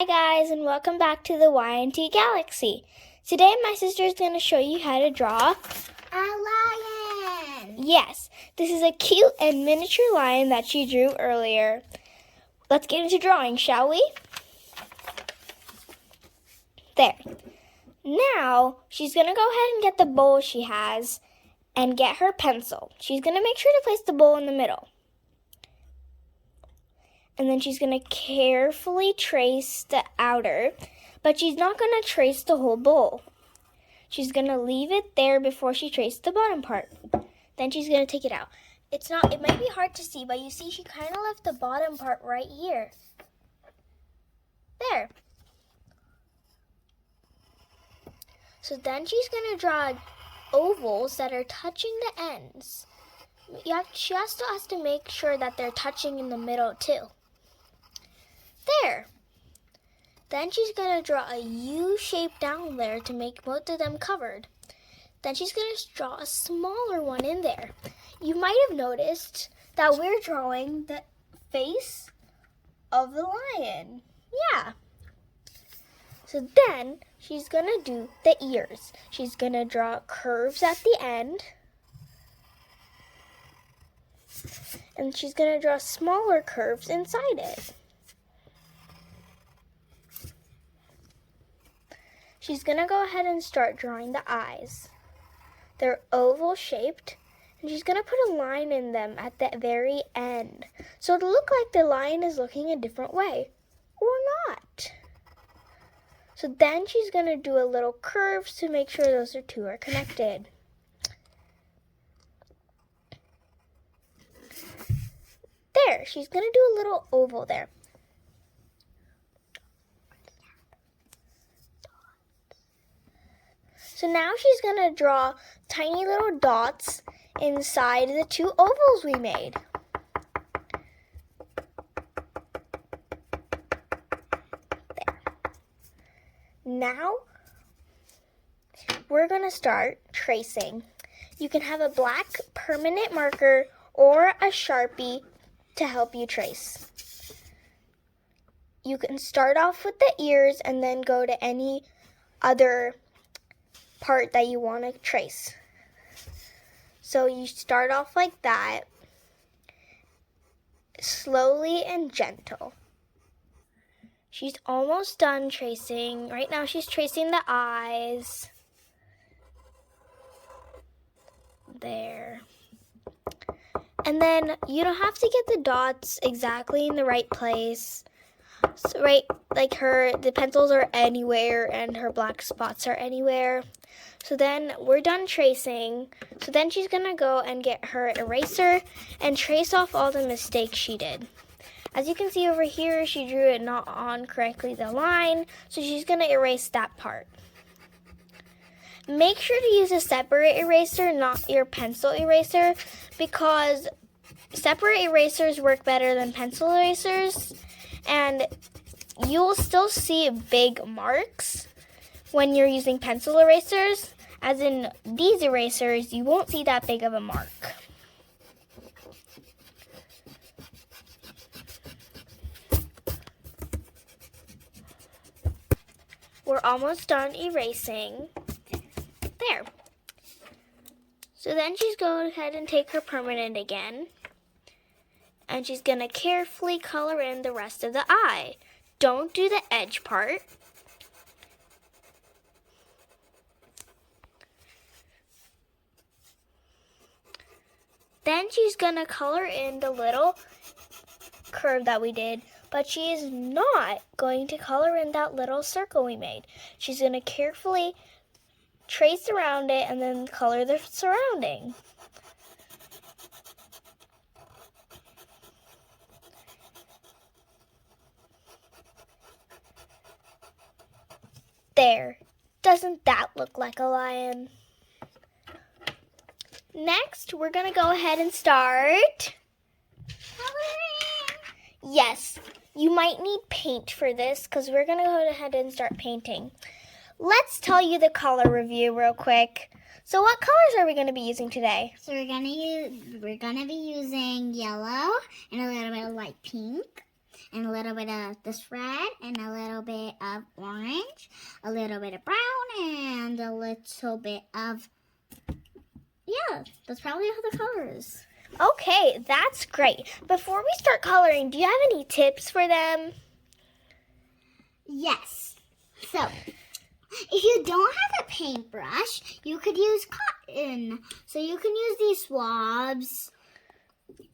Hi guys, and welcome back to the Y&T Galaxy. Today my sister is going to show you how to draw a lion. Yes, this is a cute and miniature lion that she drew earlier. Let's get into drawing, shall we? There. Now, she's going to go ahead and get the bowl she has and get her pencil. She's going to make sure to place the bowl in the middle. And then she's going to carefully trace the outer, but she's not going to trace the whole bowl. She's going to leave it there before she traces the bottom part. Then she's going to take it out. It might be hard to see, but you see she kind of left the bottom part right here. There. So then she's going to draw ovals that are touching the ends. She also has to make sure that they're touching in the middle too. There. Then she's going to draw a U shape down there to make both of them covered. Then she's going to draw a smaller one in there. You might have noticed that we're drawing the face of the lion. Yeah. So then she's going to do the ears. She's going to draw curves at the end. And she's going to draw smaller curves inside it. She's going to go ahead and start drawing the eyes. They're oval shaped, and she's going to put a line in them at the very end. So it'll look like the lion is looking a different way, or not. So then she's going to do a little curves to make sure those two are connected. There, she's going to do a little oval there. So now she's going to draw tiny little dots inside the two ovals we made. There. Now we're going to start tracing. You can have a black permanent marker or a Sharpie to help you trace. You can start off with the ears and then go to any other part that you want to trace. So you start off like that, slowly and gentle. She's almost done tracing. Right now she's tracing the eyes. There. And then you don't have to get the dots exactly in the right place. So the pencils are anywhere and her black spots are anywhere. So then we're done tracing. So then she's going to go and get her eraser and trace off all the mistakes she did. As you can see over here, she drew it not on correctly the line, so she's going to erase that part. Make sure to use a separate eraser, not your pencil eraser, because separate erasers work better than pencil erasers, and you will still see big marks when you're using pencil erasers. As in these erasers, you won't see that big of a mark. We're almost done erasing. There. So then she's going ahead and take her permanent again. And she's going to carefully color in the rest of the eye. Don't do the edge part. Then she's going to color in the little curve that we did, but she is not going to color in that little circle we made. She's going to carefully trace around it and then color the surrounding. There. Doesn't that look like a lion? Next, we're going to go ahead and start coloring. Yes, you might need paint for this because we're going to go ahead and start painting. Let's tell you the color review real quick. So what colors are we going to be using today? So we're gonna be using yellow and a little bit of light pink. and a little bit of this red, and a little bit of orange, a little bit of brown, and a little bit of, yeah, that's probably all the colors. Okay, that's great. Before we start coloring, do you have any tips for them? Yes. So, if you don't have a paintbrush, you could use cotton. So you can use these swabs,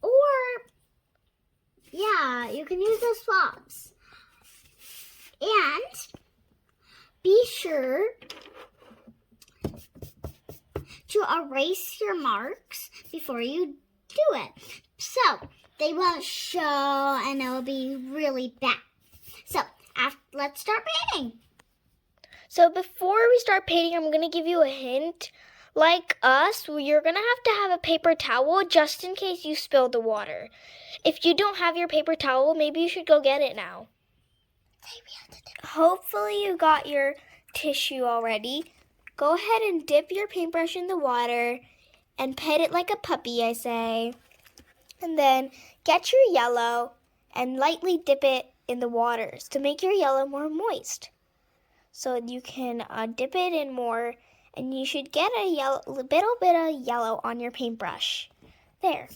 or, yeah, you can use those swabs. And be sure to erase your marks before you do it, so they won't show and it will be really bad. So let's start painting. So before we start painting, I'm going to give you a hint. Like us, you're going to have a paper towel just in case you spill the water. If you don't have your paper towel, maybe you should go get it now. Hopefully you got your tissue already. Go ahead and dip your paintbrush in the water and pet it like a puppy, I say. And then get your yellow and lightly dip it in the waters to make your yellow more moist. So you can dip it in more, and you should get a little bit of yellow on your paintbrush. There.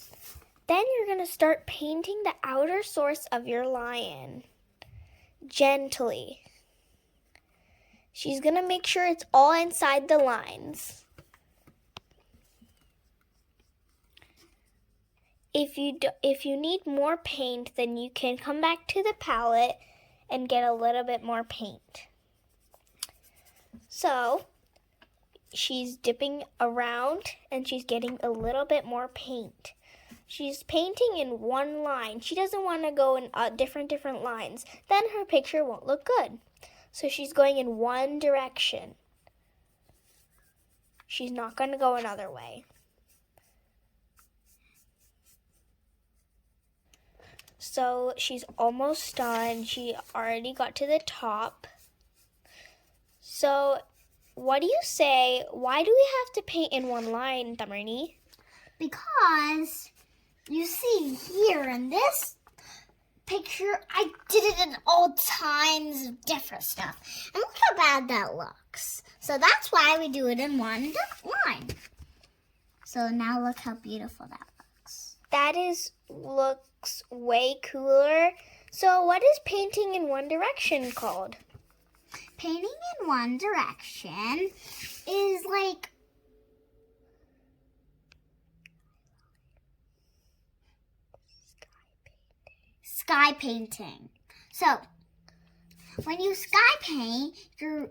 Then you're going to start painting the outer source of your lion. Gently. She's going to make sure it's all inside the lines. If you need more paint, then you can come back to the palette and get a little bit more paint. So, she's dipping around and she's getting a little bit more paint. She's painting in one line. She doesn't want to go in different lines. Then her picture won't look good. So she's going in one direction. She's not going to go another way. So she's almost done. She already got to the top. So what do you say? Why do we have to paint in one line, Tamarni? Because you see here in this picture, I did it in all kinds of different stuff. And look how bad that looks. So that's why we do it in one line. So now look how beautiful that looks. That looks way cooler. So what is painting in one direction called? Painting in one direction is like sky painting. So when you sky paint, your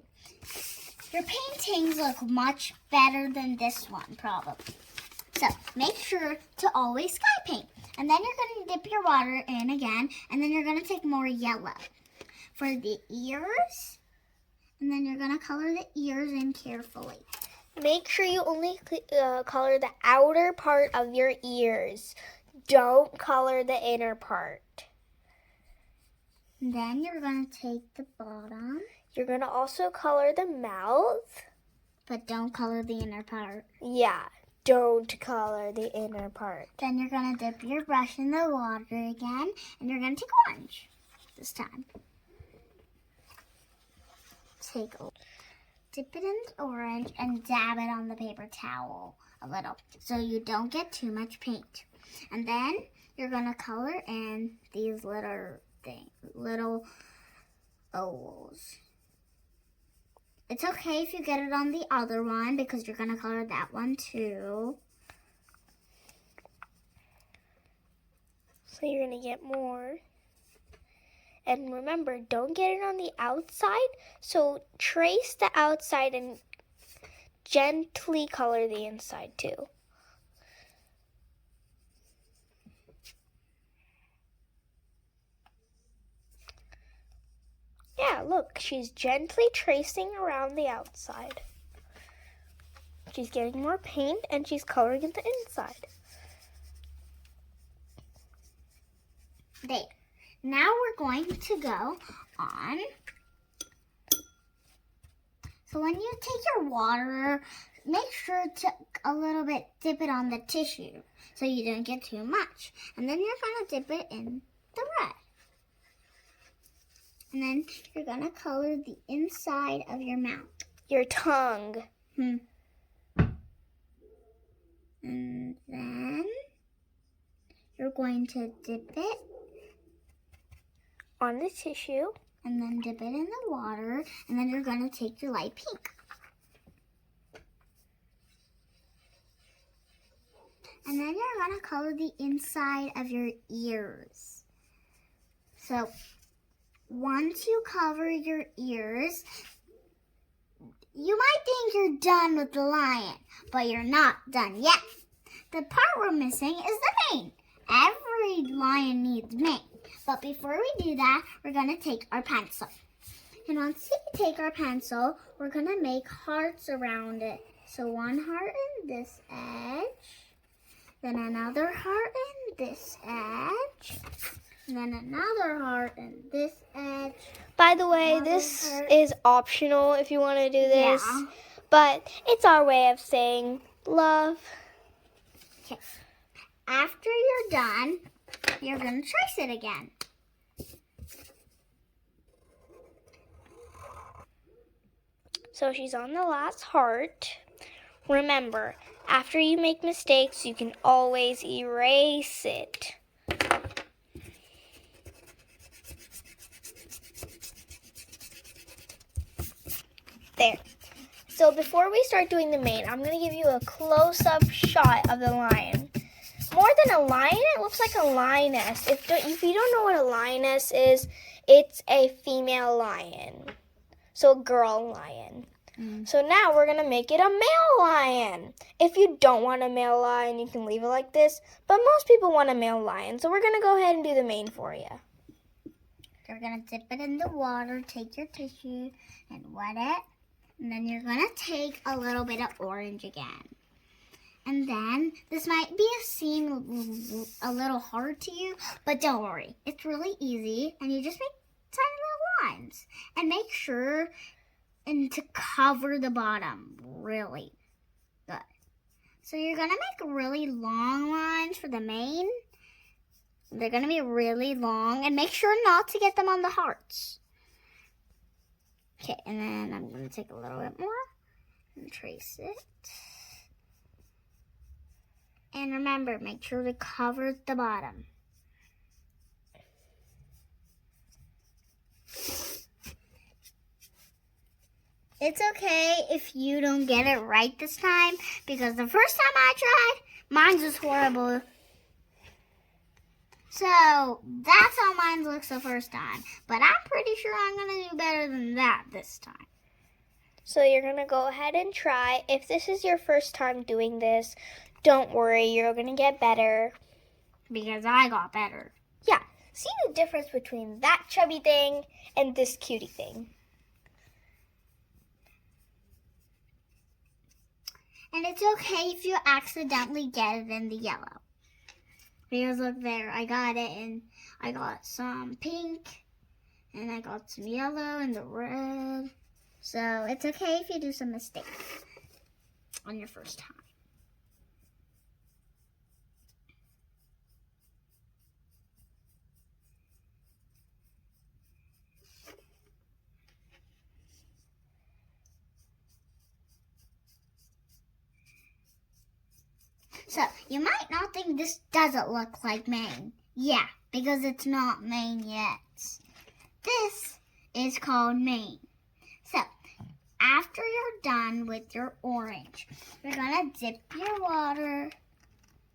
paintings look much better than this one, probably. So make sure to always sky paint. And then you're going to dip your water in again, and then you're going to take more yellow for the ears. And then you're going to color the ears in carefully. Make sure you only color the outer part of your ears. Don't color the inner part. And then you're going to take the bottom. You're going to also color the mouth. But don't color the inner part. Yeah, don't color the inner part. Then you're going to dip your brush in the water again. And you're going to take orange this time. Dip it in the orange and dab it on the paper towel a little so you don't get too much paint. And then you're going to color in these little ovals. It's okay if you get it on the other one because you're going to color that one too. So you're going to get more. And remember, don't get it on the outside. So trace the outside and gently color the inside too. Yeah, look, she's gently tracing around the outside. She's getting more paint and she's coloring in the inside. There. Now we're going to go on. So when you take your water, make sure to a little bit dip it on the tissue so you don't get too much. And then you're going to dip it in the red. And then you're going to color the inside of your mouth. Your tongue. And then you're going to dip it On the tissue. and then dip it in the water. And then you're going to take your light pink. And then you're going to color the inside of your ears. So once you cover your ears, you might think you're done with the lion, but you're not done yet. The part we're missing is the mane. Every lion needs mane. But before we do that, we're going to take our pencil. And once we take our pencil, we're going to make hearts around it. So one heart in this edge, then another heart in this edge, and then another heart in this edge. By the way, this is optional if you want to do this. Yeah. But it's our way of saying love. Okay. After you're done, you're going to trace it again. So she's on the last heart. Remember, after you make mistakes, you can always erase it. There. So before we start doing the mane, I'm going to give you a close-up shot of the lion. More than a lion, it looks like a lioness. If you don't know what a lioness is, it's a female lion. So a girl lion. So now we're going to make it a male lion. If you don't want a male lion, you can leave it like this. But most people want a male lion. So we're going to go ahead and do the mane for you. You're going to dip it in the water, take your tissue, and wet it. And then you're going to take a little bit of orange again. And then this might seem a little hard to you, but don't worry. It's really easy, and you just make tiny little lines. And make sure to cover the bottom really good. So you're going to make really long lines for the mane. They're going to be really long, and make sure not to get them on the hearts. Okay, and then I'm going to take a little bit more and trace it. And remember, make sure to cover the bottom. It's okay if you don't get it right this time, because the first time I tried, mine was horrible. So that's how mine looks the first time. But I'm pretty sure I'm going to do better than that this time. So you're going to go ahead and try. If this is your first time doing this, don't worry, you're going to get better. Because I got better. Yeah, see the difference between that chubby thing and this cutie thing. And it's okay if you accidentally get it in the yellow. Because look there, I got it, and I got some pink, and I got some yellow and the red. So it's okay if you do some mistakes on your first time. So, you might not think this doesn't look like mane. Yeah, because it's not mane yet. This is called mane. So, after you're done with your orange, you're going to dip your water,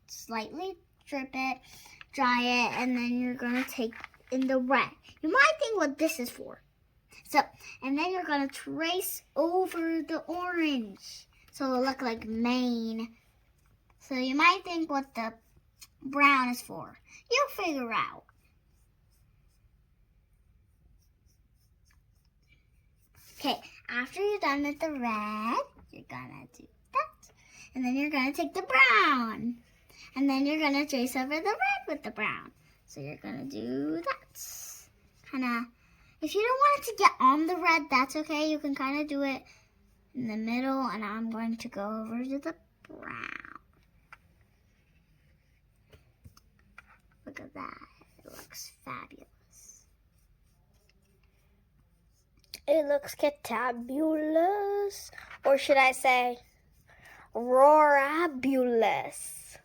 slightly drip it, dry it, and then you're going to take in the red. You might think what this is for. So, and then you're going to trace over the orange. So it'll look like mane. So you might think what the brown is for. You'll figure out. Okay, after you're done with the red, you're gonna do that. And then you're gonna take the brown. And then you're gonna trace over the red with the brown. So you're gonna do that. Kinda, if you don't want it to get on the red, that's okay. You can kinda do it in the middle, and I'm going to go over to the brown. Look at that. It looks fabulous. It looks catabulous. Or should I say roarabulous?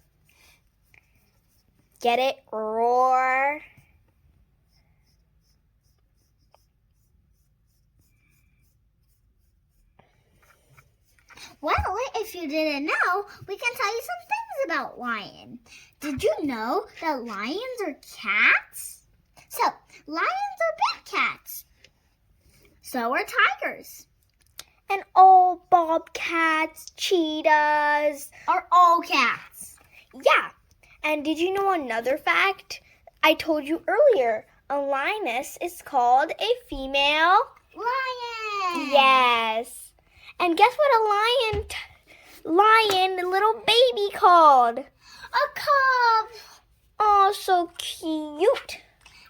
Get it? Roar. Well, if you didn't know, we can tell you some things about lion. Did you know that lions are cats? So, lions are big cats. So are tigers. And all bobcats, cheetahs Are all cats. Yeah. And did you know another fact? I told you earlier, a lioness is called a female Lion. Yes. And guess what a lion, little baby called? A cub. Oh, so cute.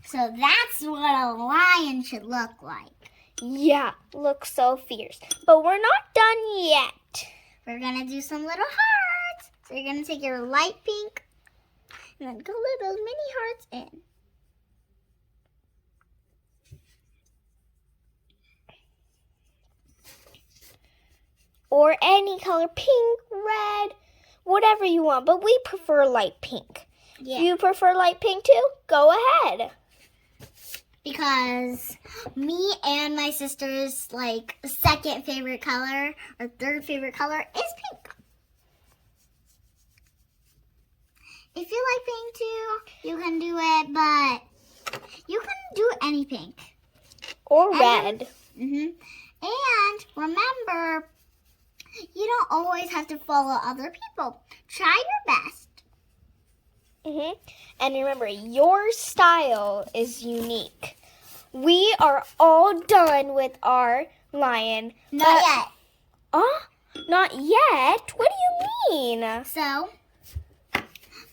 So that's what a lion should look like. Yeah, looks so fierce. But we're not done yet. We're going to do some little hearts. So you're going to take your light pink and then color those mini hearts in. Or any color, pink, red, whatever you want. But we prefer light pink. Yeah. Do you prefer light pink too? Go ahead. Because me and my sister's second favorite color or third favorite color is pink. If you like pink too, you can do it, but you can do any pink. Or red. And remember, you don't always have to follow other people. Try your best. And remember, your style is unique. We are all done with our lion. Not yet. Not yet? What do you mean? So,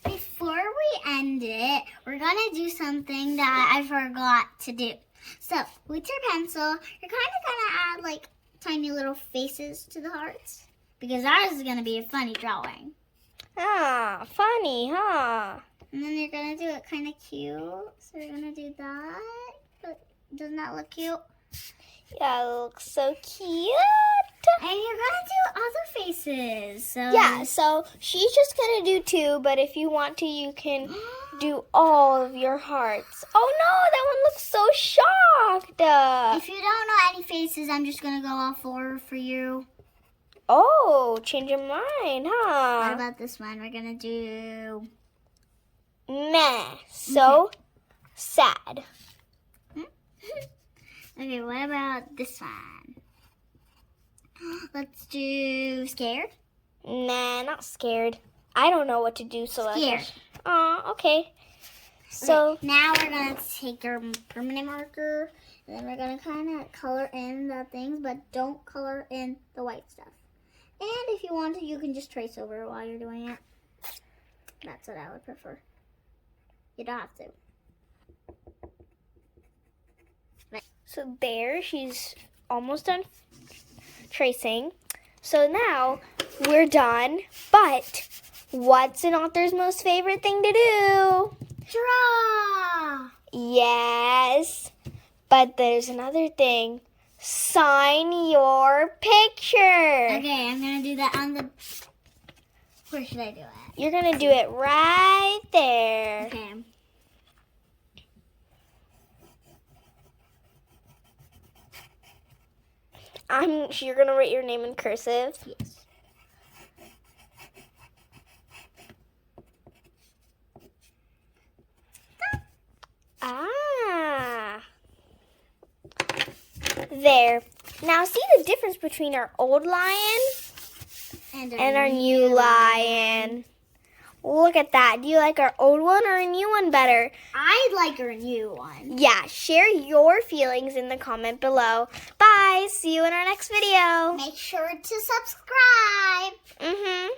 before we end it, we're going to do something that I forgot to do. So, with your pencil, you're kind of going to add tiny little faces to the hearts. Because ours is going to be a funny drawing. Ah, funny, huh? And then you're going to do it kind of cute. So you're going to do that. But doesn't that look cute? Yeah, it looks so cute. And you're going to do other faces. So Yeah, so she's just going to do 2, but if you want to, you can do all of your hearts. Oh no, that one looks so shocked. If you don't know any faces, I'm just going to go all 4 for you. Oh, change your mind, huh? What about this one? We're going to do... Meh. So sad. Okay, what about this one? Let's do scared. Nah, not scared. I don't know what to do, so Scared. Aw, okay. So Okay, now we're going to take our permanent marker, and then we're going to kind of color in the things, but don't color in the white stuff. And if you want to, you can just trace over while you're doing it. That's what I would prefer. You don't have to. So there, she's almost done tracing. So now we're done. But what's an author's most favorite thing to do? Draw! Yes. But there's another thing. Sign your picture. Okay, I'm going to do that on the... Where should I do it? You're going to do it right there. Okay. You're going to write your name in cursive. Yes. Ah. There. Now see the difference between our old lion and our new lion. Look at that. Do you like our old one or a new one better? I like our new one. Yeah, share your feelings in the comment below. Bye. See you in our next video. Make sure to subscribe. Mm-hmm.